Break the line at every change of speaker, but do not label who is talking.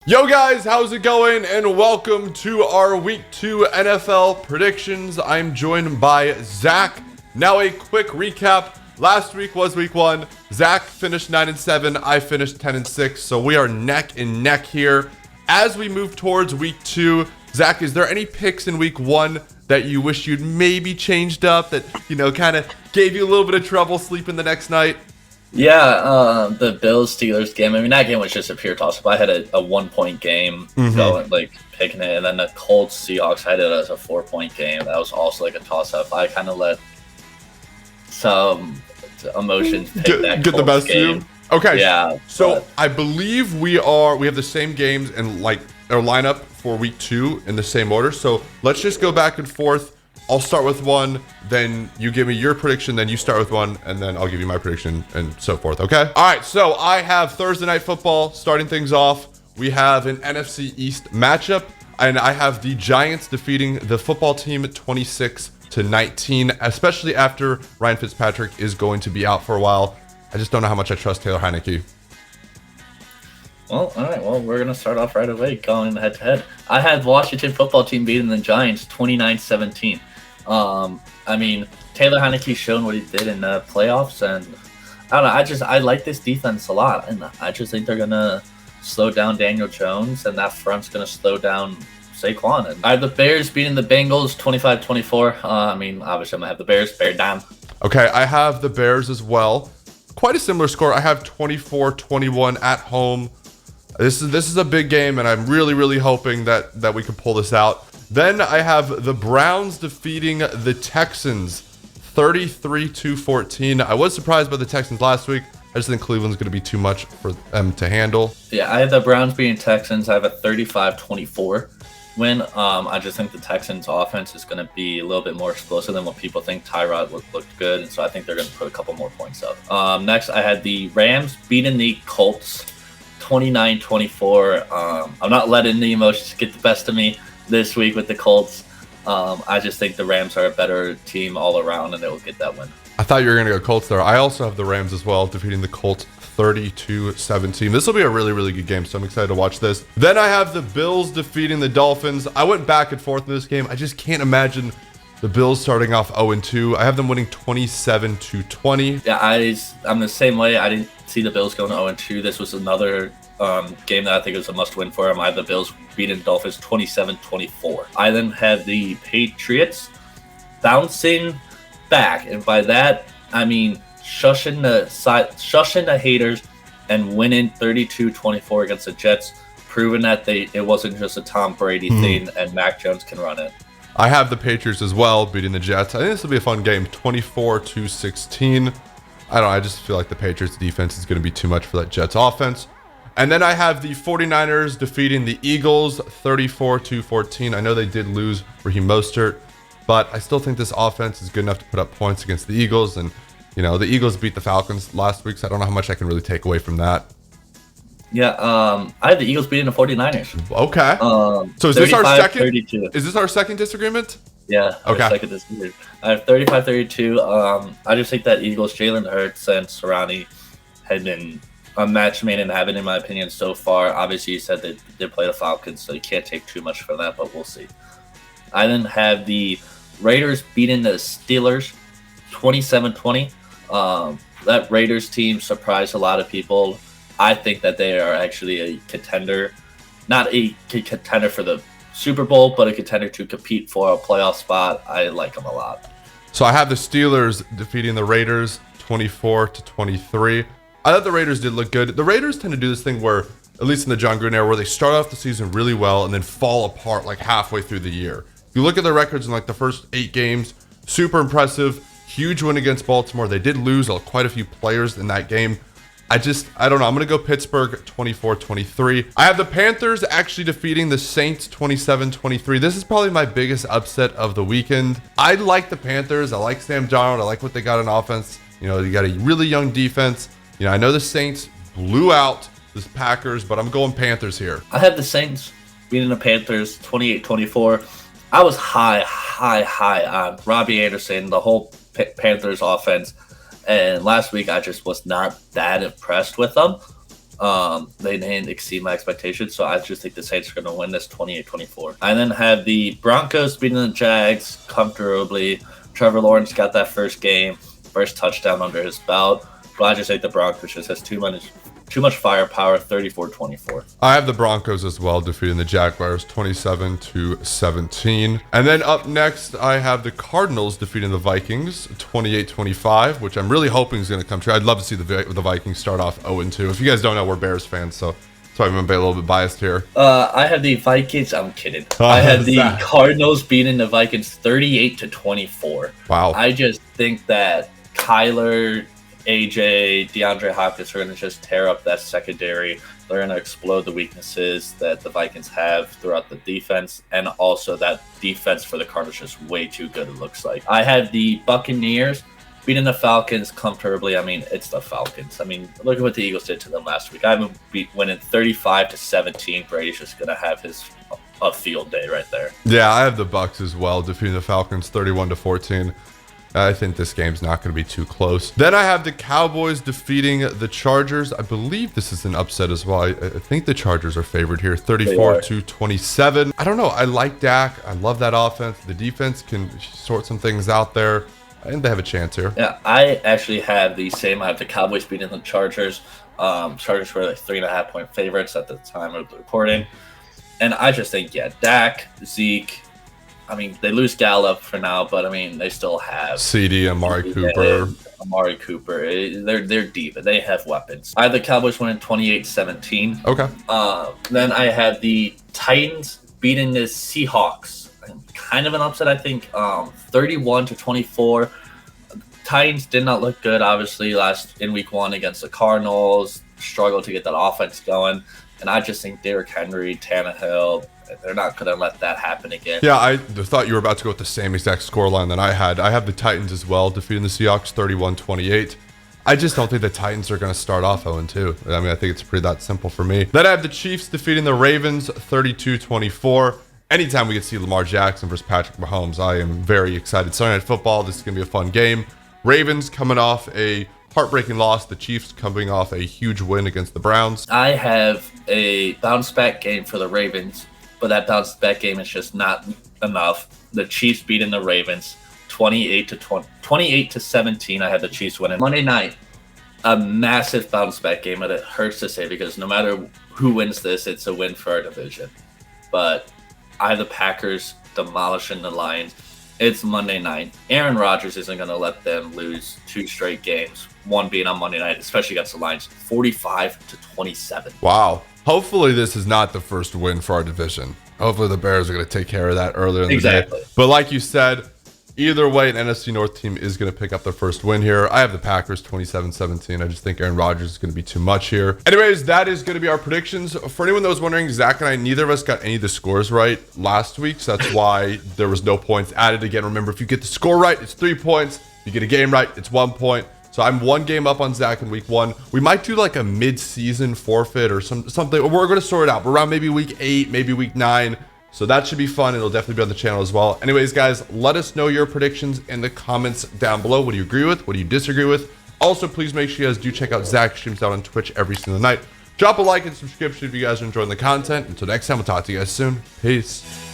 Yo guys, how's it going? And welcome to our Week 2 NFL predictions. I'm joined by Zach. Now a quick recap. Last week was Week 1. Zach finished 9-7. I finished 10-6. So we are neck and neck here. As we move towards Week 2, Zach, is there any picks in Week 1 that you wish you'd maybe changed up that, kind of gave you a little bit of trouble sleeping the next night?
Yeah, the Bills-Steelers game. I mean, that game was just a pure toss-up. I had a 1-point game going, picking it, and then the Colts-Seahawks had it as a 4-point game. That was also a toss-up. I kind of let some emotions pick that
get the best
game.
of you. Okay.
Yeah.
So I believe we have the same games and our lineup for Week 2 in the same order. So let's just go back and forth. I'll start with one, then you give me your prediction, then you start with one, and then I'll give you my prediction and so forth, okay? All right, so I have Thursday Night Football starting things off. We have an NFC East matchup, and I have the Giants defeating the football team 26-19, especially after Ryan Fitzpatrick is going to be out for a while. I just don't know how much I trust Taylor Heineke.
Well, all right. Well, we're going to start off right away going head-to-head. I had Washington football team beating the Giants 29-17. I mean, Taylor Heineke's shown what he did in the playoffs, and I don't know. I like this defense a lot, and I just think they're gonna slow down Daniel Jones, and that front's gonna slow down Saquon. And I have the Bears beating the Bengals 25-24. I mean, obviously I'm gonna have the Bears. Bear down.
Okay, I have the Bears as well. Quite a similar score. I have 24-21 at home. This is a big game, and I'm really hoping that we can pull this out. Then I have the Browns defeating the Texans 33-14. I was surprised by the Texans last week. I just think Cleveland's going to be too much for them to handle.
Yeah, I have the Browns beating Texans. I have a 35-24 win. I just think the Texans offense is going to be a little bit more explosive than what people think. Tyrod looked good, and so I think they're going to put a couple more points up. Next, I had the Rams beating the Colts 29-24. I'm not letting the emotions get the best of me this week with the Colts. I just think the Rams are a better team all around, and they will get that win.
I thought you were going to go Colts there. I also have the Rams as well, defeating the Colts 32-17. This will be a really good game, so I'm excited to watch this. Then I have the Bills defeating the Dolphins. I went back and forth in this game. I just can't imagine the Bills starting off 0-2. I have them winning 27-20.
Yeah, I'm the same way. I didn't see the Bills going 0-2. This was another game that I think was a must-win for them. I had the Bills beating Dolphins 27-24. I then had the Patriots bouncing back, and by that I mean shushing the haters and winning 32-24 against the Jets, proving that it wasn't just a Tom Brady thing and Mac Jones can run it.
I have the Patriots as well beating the Jets. I think this will be a fun game, 24-16. I just feel like the Patriots defense is going to be too much for that Jets offense. And then I have the 49ers defeating the Eagles 34-14. I know they did lose Raheem Mostert, but I still think this offense is good enough to put up points against the Eagles. And, the Eagles beat the Falcons last week, so I don't know how much I can really take away from that.
Yeah, I have the Eagles beating the 49ers.
Okay. So is this our second?
32.
Is this our second disagreement?
Yeah.
Okay.
Second disagreement. I have 35-32. I just think that Eagles, Jalen Hurts and Sirianni had been a match made in heaven, in my opinion, so far. Obviously, you said that they play the Falcons, so you can't take too much from that, but we'll see. I then have the Raiders beating the Steelers 27-20. That Raiders team surprised a lot of people. I think that they are actually a contender, not a contender for the Super Bowl, but a contender to compete for a playoff spot. I like them a lot.
So I have the Steelers defeating the Raiders 24-23. I thought the Raiders did look good. The Raiders tend to do this thing where, at least in the John Gruden era, where they start off the season really well and then fall apart halfway through the year. If you look at their records in the first 8 games, super impressive. Huge win against Baltimore. They did lose quite a few players in that game. I don't know. I'm going to go Pittsburgh 24-23. I have the Panthers actually defeating the Saints 27-23. This is probably my biggest upset of the weekend. I like the Panthers. I like Sam Darnold. I like what they got on offense. You got a really young defense. I know the Saints blew out the Packers, but I'm going Panthers here.
I have the Saints beating the Panthers 28-24. I was high on Robbie Anderson, the whole Panthers offense. And last week, I just was not that impressed with them. They didn't exceed my expectations, so I just think the Saints are going to win this 28-24. I then have the Broncos beating the Jags comfortably. Trevor Lawrence got that first touchdown under his belt, but I just think the Broncos just has too much firepower, 34-24.
I have the Broncos as well, defeating the Jaguars 27-17. And then up next, I have the Cardinals defeating the Vikings 28-25, which I'm really hoping is going to come true. I'd love to see the Vikings start off 0-2. If you guys don't know, we're Bears fans, so that's why I'm going to be a little bit biased here.
I have the Vikings. I'm kidding. I have the Cardinals beating the Vikings 38-24.
Wow.
I just think that Kyler, AJ, DeAndre Hopkins are going to just tear up that secondary. They're going to explode the weaknesses that the Vikings have throughout the defense, and also that defense for the Cardinals is just way too good, it looks like. I have the Buccaneers beating the Falcons comfortably. I mean, it's the Falcons. I mean, look at what the Eagles did to them last week. I have them winning 35-17. Brady's just going to have a field day right there.
Yeah, I have the Bucs as well, defeating the Falcons 31-14. I think this game's not going to be too close. Then I have the Cowboys defeating the Chargers. I believe this is an upset as well. I think the Chargers are favored here, 34-27. I don't know. I like Dak. I love that offense. The defense can sort some things out there. I think they have a chance here.
Yeah, I actually have the same. I have the Cowboys beating the Chargers. Chargers were like 3.5-point favorites at the time of the recording. And I just think, yeah, Dak, Zeke, I mean, they lose Gallup for now, but I mean, they still have
CD, Amari Cooper.
They're deep. They have weapons. I have the Cowboys winning 28-17.
Okay.
Then I have the Titans beating the Seahawks. Kind of an upset, I think. 31-24. Titans did not look good, obviously, in week 1 against the Cardinals. Struggled to get that offense going. And I just think Derrick Henry, Tannehill, they're not going to let that happen again.
Yeah, I thought you were about to go with the same exact scoreline that I had. I have the Titans as well, defeating the Seahawks 31-28. I just don't think the Titans are going to start off 0-2. I mean, I think it's pretty that simple for me. Then I have the Chiefs defeating the Ravens 32-24. Anytime we get to see Lamar Jackson versus Patrick Mahomes, I am very excited. Sunday Night Football, this is going to be a fun game. Ravens coming off a heartbreaking loss. The Chiefs coming off a huge win against the Browns.
I have a bounce back game for the Ravens, but that bounce back game is just not enough. The Chiefs beating the Ravens 28-17. I had the Chiefs winning. Monday night, a massive bounce back game, and it hurts to say because no matter who wins this, it's a win for our division. But I have the Packers demolishing the Lions. It's Monday night. Aaron Rodgers isn't going to let them lose 2 straight games, one being on Monday night, especially against the Lions, 45-27.
Wow. Hopefully this is not the first win for our division. Hopefully the Bears are going to take care of that earlier in the day. But like you said, either way, an NFC North team is going to pick up their first win here. I have the Packers 27-17. I just think Aaron Rodgers is going to be too much here. Anyways, that is going to be our predictions. For anyone that was wondering, Zach and I, neither of us got any of the scores right last week. So that's why there was no points added. Again, remember, if you get the score right, it's 3 points. If you get a game right, it's 1 point. So I'm 1 game up on Zach in week 1. We might do like a mid-season forfeit or something. We're going to sort it out. We're around maybe week 8, maybe week 9. So that should be fun. It'll definitely be on the channel as well. Anyways, guys, let us know your predictions in the comments down below. What do you agree with? What do you disagree with? Also, please make sure you guys do check out Zach streams out on Twitch every single night. Drop a like and subscription if you guys are enjoying the content. Until next time, we'll talk to you guys soon. Peace.